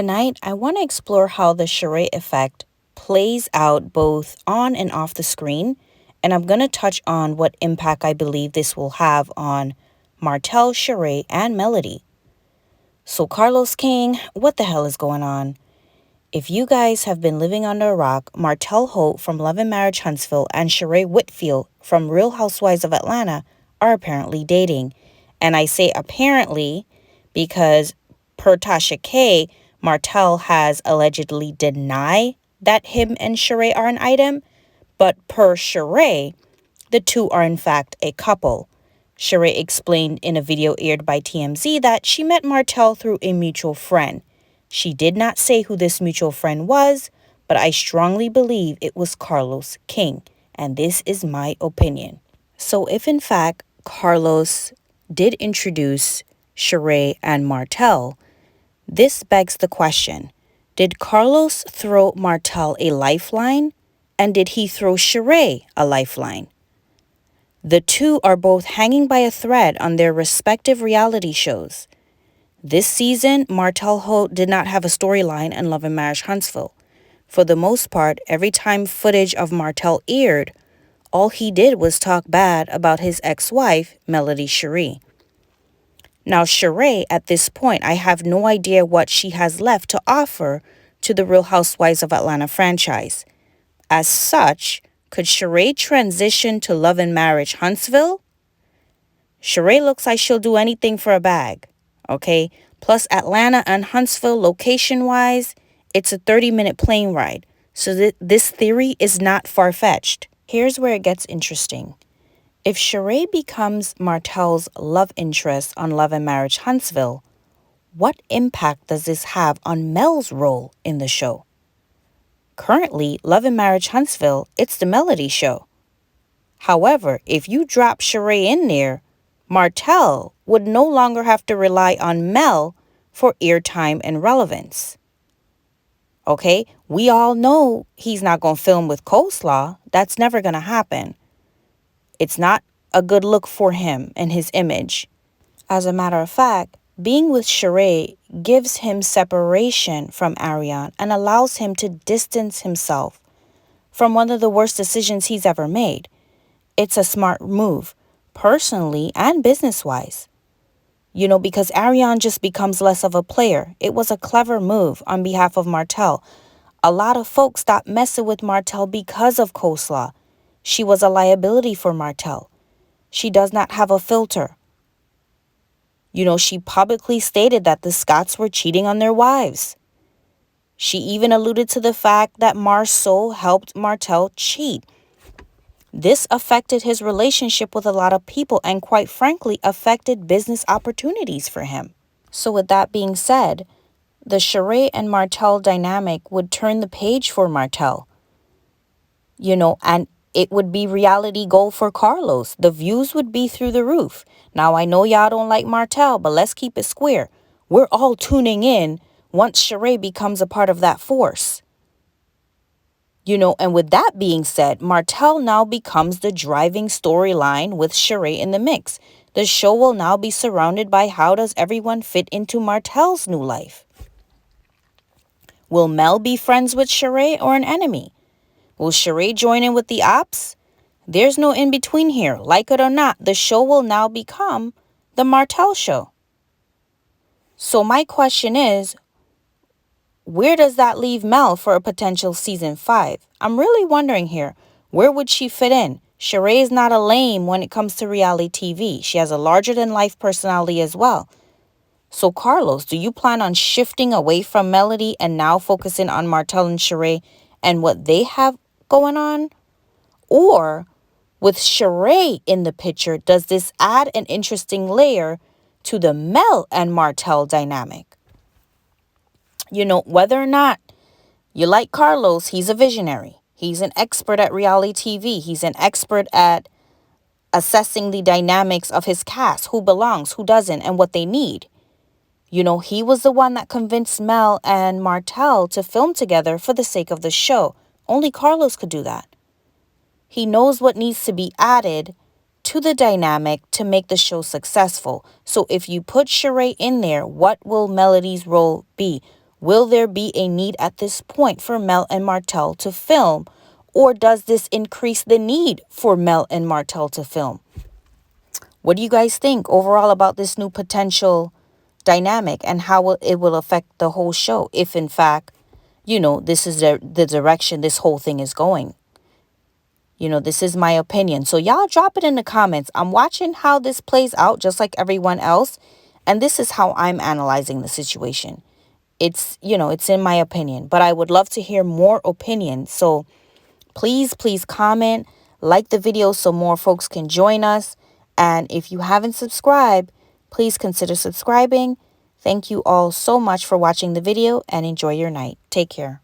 Tonight, I want to explore how the Sheree effect plays out both on and off the screen, and I'm going to touch on what impact I believe this will have on Martell, Sheree, and Melody. So, Carlos King, what the hell is going on? If you guys have been living under a rock, Martell Holt from Love and Marriage Huntsville and Sheree Whitfield from Real Housewives of Atlanta are apparently dating. And I say apparently because per Tasha K, Martell has allegedly denied that him and Sheree are an item, but per Sheree, the two are in fact a couple. Sheree explained in a video aired by TMZ that she met Martell through a mutual friend. She did not say who this mutual friend was, but I strongly believe it was Carlos King, and this is my opinion. So if in fact Carlos did introduce Sheree and Martell, this begs the question, did Carlos throw Martell a lifeline, and did he throw Sheree a lifeline? The two are both hanging by a thread on their respective reality shows. This season, Martell Holt did not have a storyline in Love and Marriage Huntsville. For the most part, every time footage of Martell aired, all he did was talk bad about his ex-wife, Melody Shari. Now, Sheree, at this point, I have no idea what she has left to offer to the Real Housewives of Atlanta franchise. As such, could Sheree transition to Love and Marriage Huntsville? Sheree looks like she'll do anything for a bag, okay? Plus, Atlanta and Huntsville, location-wise, it's a 30-minute plane ride. So this theory is not far-fetched. Here's where it gets interesting. If Sheree becomes Martell's love interest on Love and Marriage Huntsville, what impact does this have on Mel's role in the show? Currently, Love and Marriage Huntsville, it's the Melody show. However, if you drop Sheree in there, Martell would no longer have to rely on Mel for airtime and relevance. Okay, we all know he's not going to film with coleslaw. That's never going to happen. It's not a good look for him and his image. As a matter of fact, being with Sheree gives him separation from Ariane and allows him to distance himself from one of the worst decisions he's ever made. It's a smart move, personally and business-wise. You know, because Ariane just becomes less of a player. It was a clever move on behalf of Martell. A lot of folks stopped messing with Martell because of coleslaw. She was a liability for Martell. She does not have a filter. You know, she publicly stated that the Scotts were cheating on their wives. She even alluded to the fact that Marcel helped Martell cheat. This affected his relationship with a lot of people and quite frankly affected business opportunities for him. So with that being said, the Sheree and Martell dynamic would turn the page for Martell. You know, and it would be reality gold for Carlos. The views would be through the roof. Now, I know y'all don't like Martell, but let's keep it square. We're all tuning in once Sheree becomes a part of that force. You know, and with that being said, Martell now becomes the driving storyline with Sheree in the mix. The show will now be surrounded by how does everyone fit into Martell's new life? Will Mel be friends with Sheree or an enemy? Will Sheree join in with the ops? There's no in-between here. Like it or not, the show will now become the Martell show. So my question is, where does that leave Mel for a potential season 5? I'm really wondering here, where would she fit in? Sheree is not a lame when it comes to reality TV. She has a larger-than-life personality as well. So Carlos, do you plan on shifting away from Melody and now focusing on Martell and Sheree and what they have going on? Or with Sheree in the picture, does this add an interesting layer to the Mel and Martell dynamic? You know, whether or not you like Carlos, he's a visionary. He's an expert at reality TV. He's an expert at assessing the dynamics of his cast, who belongs, who doesn't, and what they need. You know, he was the one that convinced Mel and Martell to film together for the sake of the show. Only Carlos could do that. He knows what needs to be added to the dynamic to make the show successful. So if you put Sheree in there, what will Melody's role be? Will there be a need at this point for Mel and Martell to film? Or does this increase the need for Mel and Martell to film? What do you guys think overall about this new potential dynamic and how it will affect the whole show if, in fact, this is the direction this whole thing is going? This is my opinion. So y'all drop it in the comments. I'm watching how this plays out just like everyone else. And this is how I'm analyzing the situation. It's in my opinion. But I would love to hear more opinions. So please comment, like the video so more folks can join us. And if you haven't subscribed, please consider subscribing. Thank you all so much for watching the video and enjoy your night. Take care.